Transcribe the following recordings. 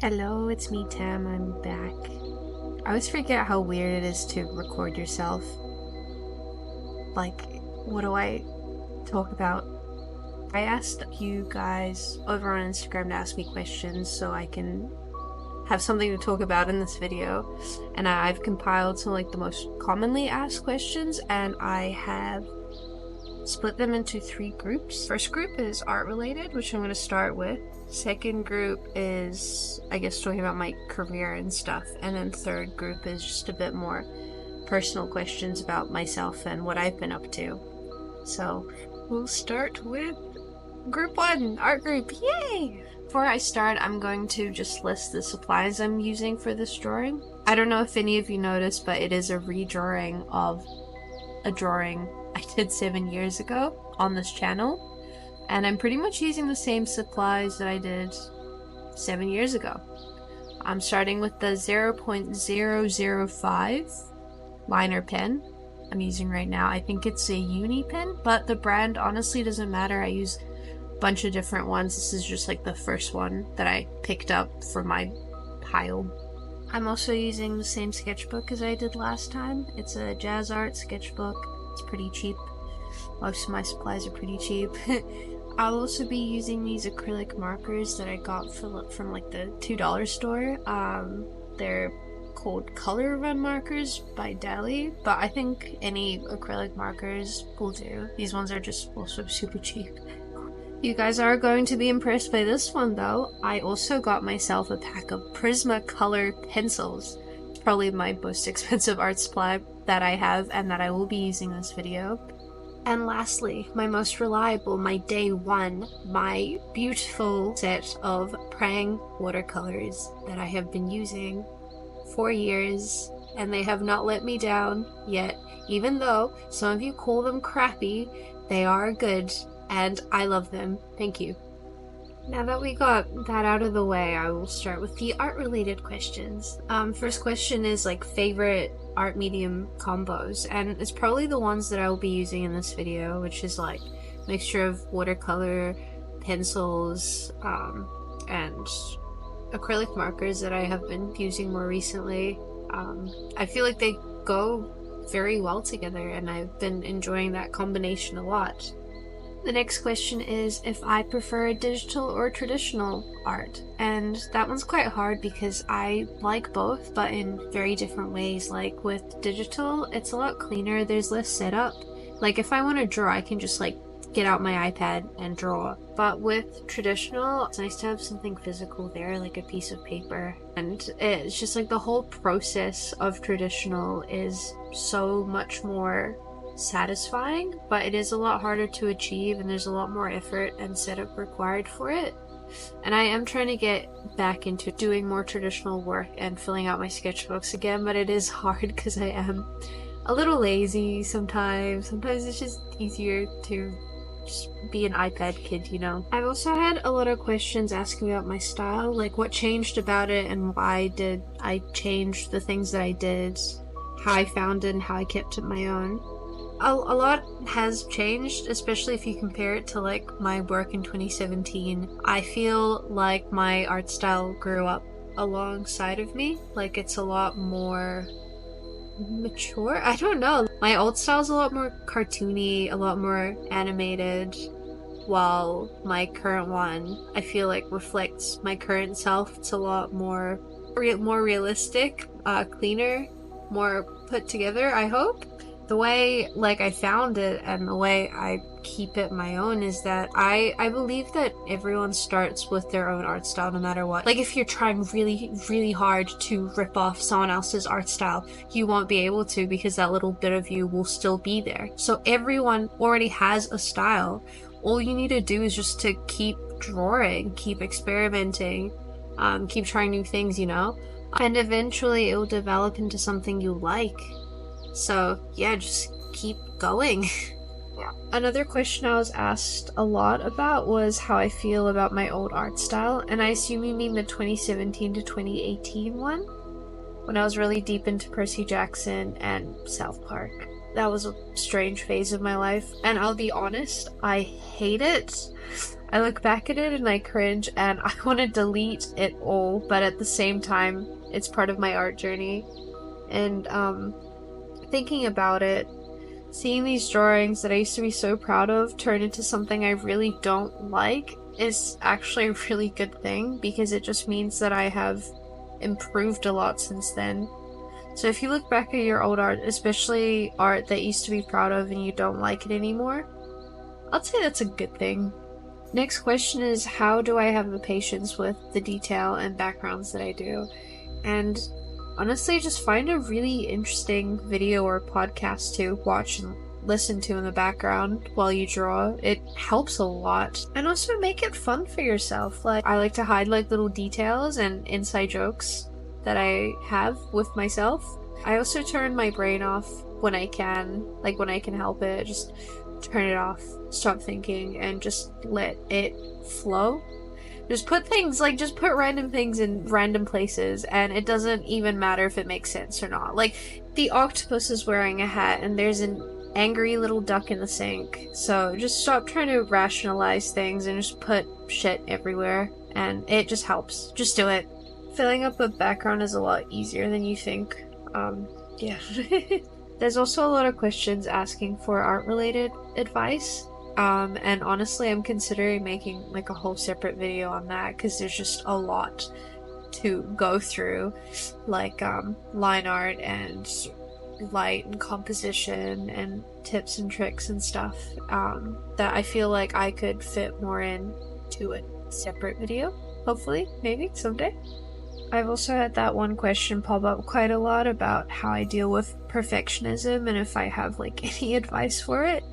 Hello, it's me, Tam. I'm back. I always forget how weird it is to record yourself. Like, what do I talk about? I asked you guys over on Instagram to ask me questions so I can have something to talk about in this video. And I've compiled some like the most commonly asked questions, and I have split them into 3 groups. First group is art related, which I'm going to start with. Second group is, I guess, talking about my career and stuff. And then third group is just a bit more personal questions about myself and what I've been up to. So we'll start with group 1, art group. Yay! Before I start, I'm going to just list the supplies I'm using for this drawing. I don't know if any of you noticed, but it is a redrawing of a drawing I did 7 years ago on this channel. And I'm pretty much using the same supplies that I did 7 years ago. I'm starting with the 0.005 liner pen I'm using right now. I think it's a uni pen, but the brand honestly doesn't matter. I use a bunch of different ones. This is just like the first one that I picked up for my pile. I'm also using the same sketchbook as I did last time. It's a jazz art sketchbook. It's pretty cheap. Most of my supplies are pretty cheap. I'll also be using these acrylic markers that I got from like the $2 store. They're called Color Run markers by Dali, but I think any acrylic markers will do. These ones are just also super cheap. You guys are going to be impressed by this one though. I also got myself a pack of Prismacolor pencils. It's probably my most expensive art supply that I have and that I will be using in this video. And lastly, my most reliable, my day one, my beautiful set of Prang watercolors that I have been using for years, and they have not let me down yet. Even though some of you call them crappy, they are good, and I love them. Thank you. Now that we got that out of the way, I will start with the art-related questions. First question is like favorite art medium combos, and it's probably the ones that I will be using in this video, which is like mixture of watercolor, pencils, and acrylic markers that I have been using more recently. I feel like they go very well together, and I've been enjoying that combination a lot. The next question is if I prefer digital or traditional art, and that one's quite hard because I like both, but in very different ways. Like with digital, it's a lot cleaner, there's less setup. Like if I want to draw, I can just like get out my iPad and draw. But with traditional, it's nice to have something physical there, like a piece of paper. And it's just like the whole process of traditional is so much more satisfying, but it is a lot harder to achieve, and there's a lot more effort and setup required for it. And I am trying to get back into doing more traditional work and filling out my sketchbooks again, but it is hard because I am a little lazy sometimes. Sometimes it's just easier to just be an iPad kid, you know. I've also had a lot of questions asking about my style, like what changed about it and why did I change the things that I did, how I found it and how I kept it my own. A lot has changed, especially if you compare it to like my work in 2017. I feel like my art style grew up alongside of me. Like it's a lot more mature. I don't know. My old style's a lot more cartoony, a lot more animated, while my current one I feel like reflects my current self. It's a lot more realistic, cleaner, more put together, I hope. The way like I found it and the way I keep it my own is that I believe that everyone starts with their own art style no matter what. Like if you're trying really hard to rip off someone else's art style, you won't be able to because that little bit of you will still be there. So everyone already has a style. All you need to do is just to keep drawing, keep experimenting, keep trying new things, you know? And eventually it will develop into something you like. So yeah, just keep going. Yeah. Another question I was asked a lot about was how I feel about my old art style, and I assume you mean the 2017 to 2018 one, when I was really deep into Percy Jackson and South Park. That was a strange phase of my life, and I'll be honest, I hate it. I look back at it and I cringe and I want to delete it all, but at the same time, it's part of my art journey. And thinking about it, seeing these drawings that I used to be so proud of turn into something I really don't like is actually a really good thing, because it just means that I have improved a lot since then. So if you look back at your old art, especially art that you used to be proud of and you don't like it anymore, I'd say that's a good thing. Next question is, how do I have the patience with the detail and backgrounds that I do? And honestly, just find a really interesting video or podcast to watch and listen to in the background while you draw. It helps a lot. And also make it fun for yourself. Like, I like to hide like little details and inside jokes that I have with myself. I also turn my brain off when I can, like when I can help it. Just turn it off, stop thinking, and just let it flow. Just put random things in random places, and it doesn't even matter if it makes sense or not. Like, the octopus is wearing a hat, and there's an angry little duck in the sink. So just stop trying to rationalize things and just put shit everywhere, and it just helps. Just do it. Filling up a background is a lot easier than you think. Yeah. There's also a lot of questions asking for art-related advice. And honestly, I'm considering making like a whole separate video on that, because there's just a lot to go through, like line art and light and composition and tips and tricks and stuff, that I feel like I could fit more into a separate video, hopefully, maybe, someday. I've also had that one question pop up quite a lot about how I deal with perfectionism and if I have like any advice for it.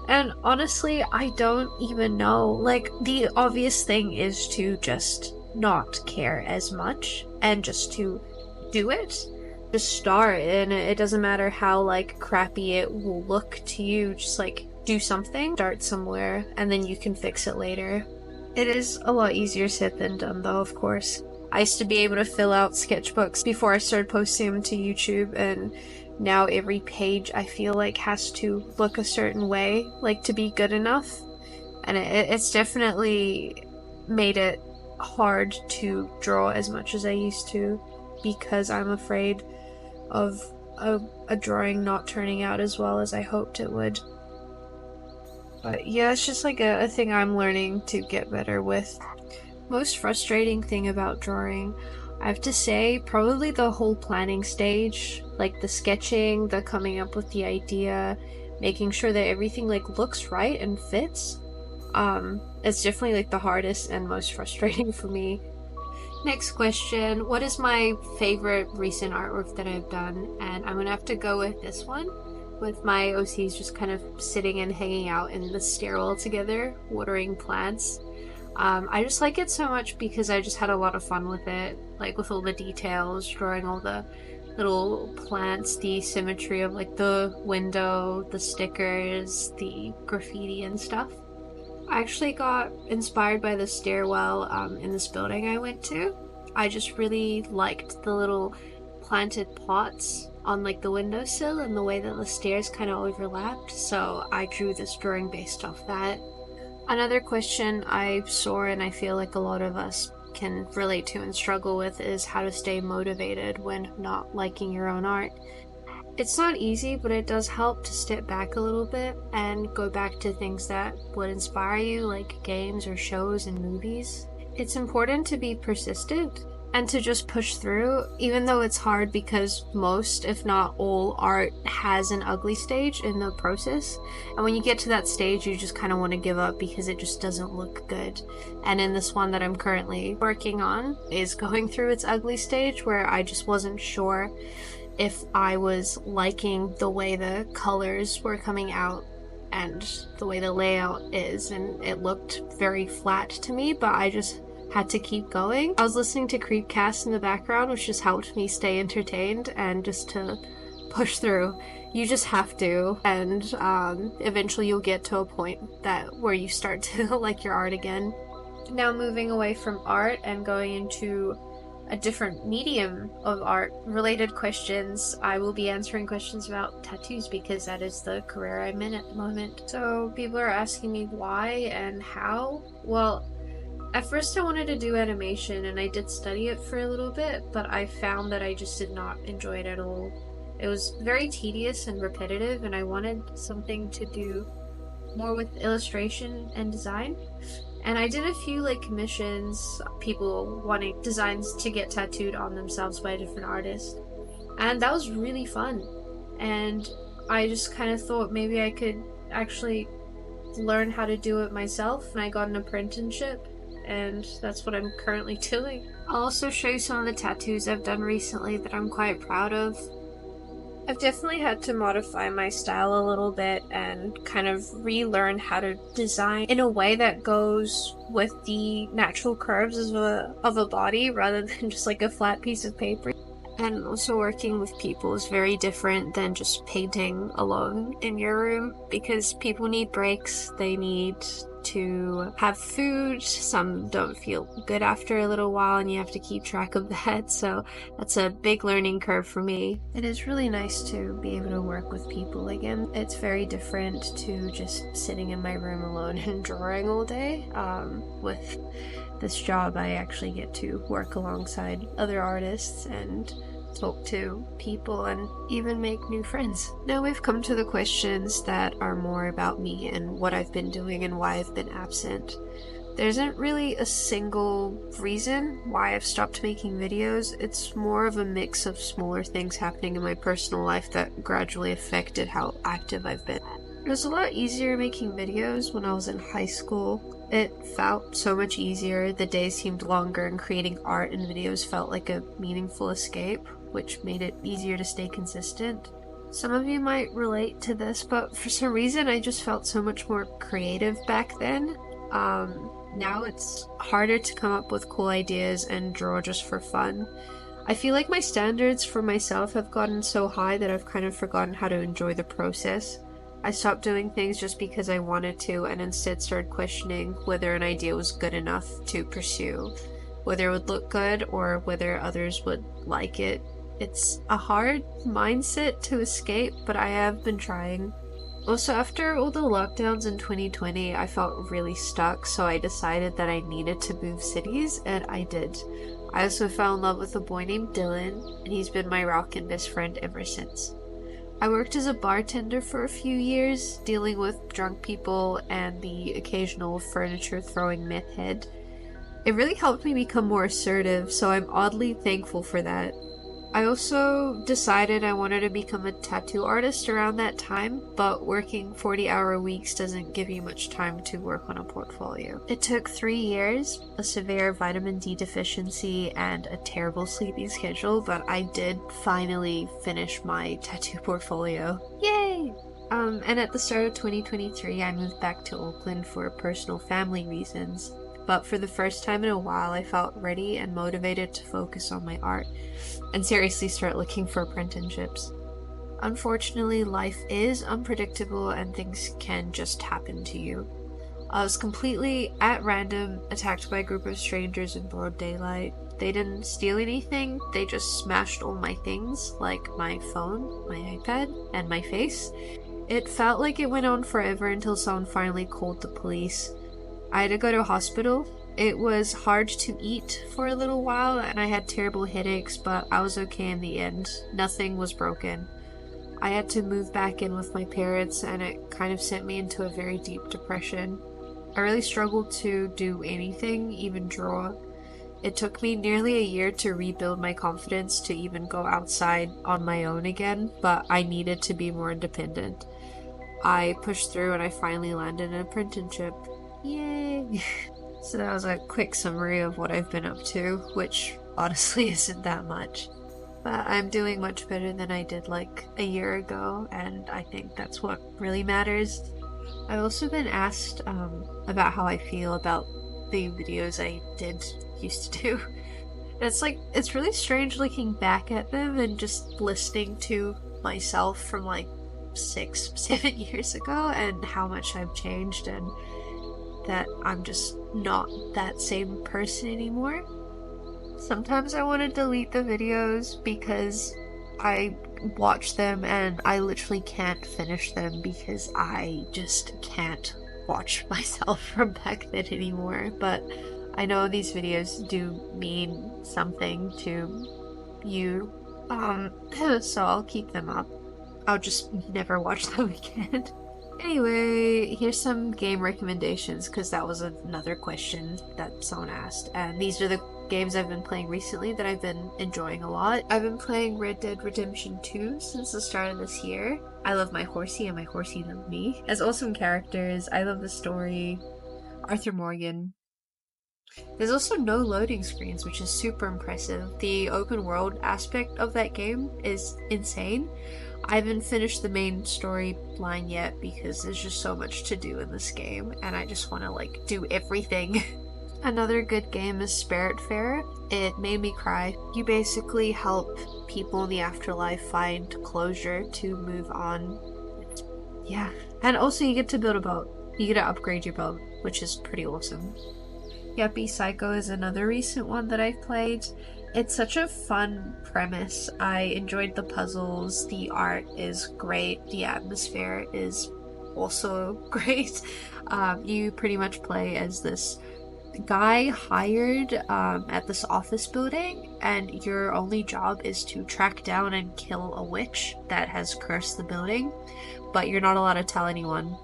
And honestly, I don't even know. Like, the obvious thing is to just not care as much and just to do it. Just start, and it doesn't matter how like crappy it will look to you. Just like do something, start somewhere, and then you can fix it later. It is a lot easier said than done though, of course. I used to be able to fill out sketchbooks before I started posting them to YouTube, and now every page I feel like has to look a certain way, like to be good enough. And it's definitely made it hard to draw as much as I used to, because I'm afraid of a drawing not turning out as well as I hoped it would. But yeah, it's just like a thing I'm learning to get better with. Most frustrating thing about drawing, I have to say, probably the whole planning stage, like the sketching, the coming up with the idea, making sure that everything like looks right and fits. It's definitely like the hardest and most frustrating for me. Next question, what is my favorite recent artwork that I've done? And I'm gonna have to go with this one, with my OCs just kind of sitting and hanging out in the stairwell together, watering plants. I just like it so much because I just had a lot of fun with it, like with all the details, drawing all the little plants, the symmetry of like the window, the stickers, the graffiti and stuff. I actually got inspired by the stairwell in this building I went to. I just really liked the little planted pots on like the windowsill and the way that the stairs kind of overlapped, so I drew this drawing based off that. Another question I saw, and I feel like a lot of us can relate to and struggle with, is how to stay motivated when not liking your own art. It's not easy, but it does help to step back a little bit and go back to things that would inspire you, like games or shows and movies. It's important to be persistent and to just push through, even though it's hard, because most, if not all, art has an ugly stage in the process. And when you get to that stage, you just kind of want to give up because it just doesn't look good. And in this one that I'm currently working on is going through its ugly stage, where I just wasn't sure if I was liking the way the colors were coming out and the way the layout is, and it looked very flat to me, but I just had to keep going. I was listening to Creepcast in the background, which just helped me stay entertained and just to push through. You just have to, and eventually you'll get to a point where you start to like your art again. Now moving away from art and going into a different medium of art related questions. I will be answering questions about tattoos because that is the career I'm in at the moment. So people are asking me why and how. Well, at first I wanted to do animation and I did study it for a little bit, but I found that I just did not enjoy it at all. It was very tedious and repetitive, and I wanted something to do more with illustration and design. And I did a few like commissions, people wanting designs to get tattooed on themselves by a different artist. And that was really fun. And I just kind of thought maybe I could actually learn how to do it myself, and I got an apprenticeship, and that's what I'm currently doing. I'll also show you some of the tattoos I've done recently that I'm quite proud of. I've definitely had to modify my style a little bit and kind of relearn how to design in a way that goes with the natural curves of a body rather than just like a flat piece of paper. And also working with people is very different than just painting alone in your room, because people need breaks, they need to have food, some don't feel good after a little while and you have to keep track of that, so that's a big learning curve for me. It is really nice to be able to work with people again. It's very different to just sitting in my room alone and drawing all day. With this job I actually get to work alongside other artists and talk to people and even make new friends. Now we've come to the questions that are more about me and what I've been doing and why I've been absent. There isn't really a single reason why I've stopped making videos. It's more of a mix of smaller things happening in my personal life that gradually affected how active I've been. It was a lot easier making videos when I was in high school. It felt so much easier, the days seemed longer, and creating art and videos felt like a meaningful escape, which made it easier to stay consistent. Some of you might relate to this, but for some reason I just felt so much more creative back then. Now it's harder to come up with cool ideas and draw just for fun. I feel like my standards for myself have gotten so high that I've kind of forgotten how to enjoy the process. I stopped doing things just because I wanted to and instead started questioning whether an idea was good enough to pursue, whether it would look good or whether others would like it. It's a hard mindset to escape, but I have been trying. Also, after all the lockdowns in 2020, I felt really stuck, so I decided that I needed to move cities, and I did. I also fell in love with a boy named Dylan, and he's been my rock and best friend ever since. I worked as a bartender for a few years, dealing with drunk people and the occasional furniture throwing meth head. It really helped me become more assertive, so I'm oddly thankful for that. I also decided I wanted to become a tattoo artist around that time, but working 40-hour weeks doesn't give you much time to work on a portfolio. It took 3 years, a severe vitamin D deficiency, and a terrible sleeping schedule, but I did finally finish my tattoo portfolio. Yay! And at the start of 2023, I moved back to Oakland for personal family reasons. But for the first time in a while, I felt ready and motivated to focus on my art and seriously start looking for apprenticeships. Unfortunately, life is unpredictable and things can just happen to you. I was completely, at random, attacked by a group of strangers in broad daylight. They didn't steal anything, they just smashed all my things, like my phone, my iPad, and my face. It felt like it went on forever until someone finally called the police. I had to go to a hospital. It was hard to eat for a little while and I had terrible headaches, but I was okay in the end. Nothing was broken. I had to move back in with my parents and it kind of sent me into a very deep depression. I really struggled to do anything, even draw. It took me nearly a year to rebuild my confidence to even go outside on my own again, but I needed to be more independent. I pushed through and I finally landed an apprenticeship. Yay! So that was a quick summary of what I've been up to, which honestly isn't that much. But I'm doing much better than I did like a year ago, and I think that's what really matters. I've also been asked about how I feel about the videos I used to do. It's really strange looking back at them and just listening to myself from like 6-7 years ago and how much I've changed and that I'm just not that same person anymore. Sometimes I want to delete the videos because I watch them and I literally can't finish them because I just can't watch myself from back then anymore. But I know these videos do mean something to you, so I'll keep them up. I'll just never watch them again. Anyway, here's some game recommendations because that was another question that someone asked, and these are the games I've been playing recently that I've been enjoying a lot. I've been playing Red Dead Redemption 2 since the start of this year. I love my horsey and my horsey loves me. As awesome characters, I love the story. Arthur Morgan. There's also no loading screens, which is super impressive. The open world aspect of that game is insane. I haven't finished the main storyline yet because there's just so much to do in this game and I just want to like do everything. Another good game is Spiritfarer. It made me cry. You basically help people in the afterlife find closure to move on. Yeah. And also you get to build a boat. You get to upgrade your boat, which is pretty awesome. Yuppie Psycho is another recent one that I've played. It's such a fun premise. I enjoyed the puzzles, the art is great, the atmosphere is also great. You pretty much play as this guy hired at this office building, and your only job is to track down and kill a witch that has cursed the building, but you're not allowed to tell anyone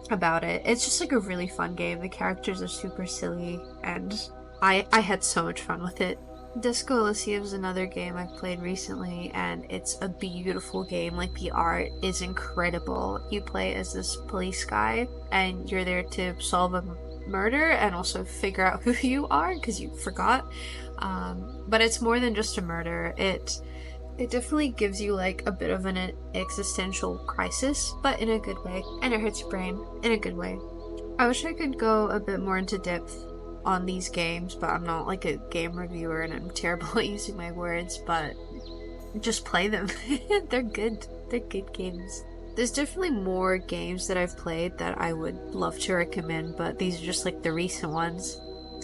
about it. It's just like a really fun game. The characters are super silly and I had so much fun with it. Disco Elysium is another game I've played recently and it's a beautiful game. Like the art is incredible. You play as this police guy and you're there to solve a murder and also figure out who you are because you forgot. But it's more than just a murder. It definitely gives you like a bit of an existential crisis, but in a good way, and it hurts your brain in a good way. I wish I could go a bit more into depth on these games, but I'm not like a game reviewer and I'm terrible at using my words, but just play them. They're good. They're good games. There's definitely more games that I've played that I would love to recommend, but these are just like the recent ones.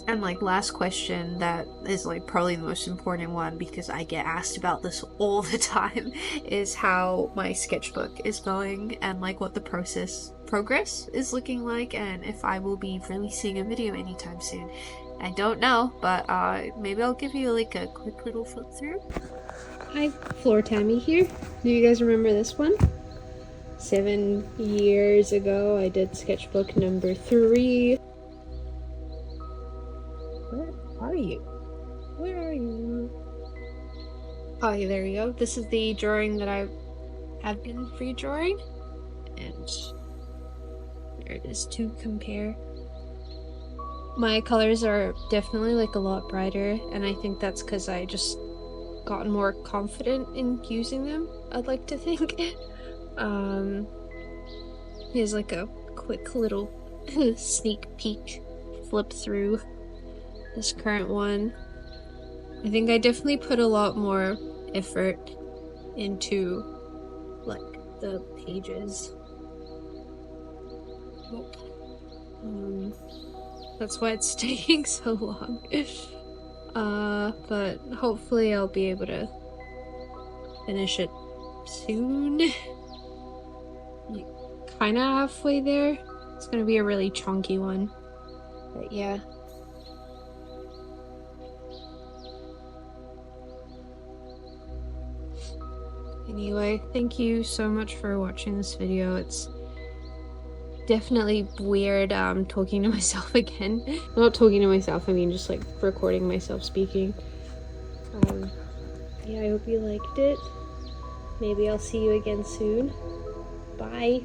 And like last question that is like probably the most important one because I get asked about this all the time is how my sketchbook is going and like what the progress is looking like and if I will be releasing a video anytime soon. I don't know, but maybe I'll give you like a quick little flip through. Hi, Floor Tammy here. Do you guys remember this one? 7 years ago I did sketchbook number 3. Where are you? Where are you? Oh, yeah, there we go. This is the drawing that I have been redrawing. And there it is to compare. My colors are definitely like a lot brighter, and I think that's because I just gotten more confident in using them, I'd like to think. Here's like a quick little sneak peek flip through this current one. I think I definitely put a lot more effort into like the pages. That's why it's taking so long. But hopefully I'll be able to finish it soon. Kinda halfway there. It's gonna be a really chunky one. But yeah. Anyway, thank you so much for watching this video. It's definitely weird talking to myself again. Not talking to myself, I mean just like recording myself speaking. Yeah, I hope you liked it. Maybe I'll see you again soon. Bye.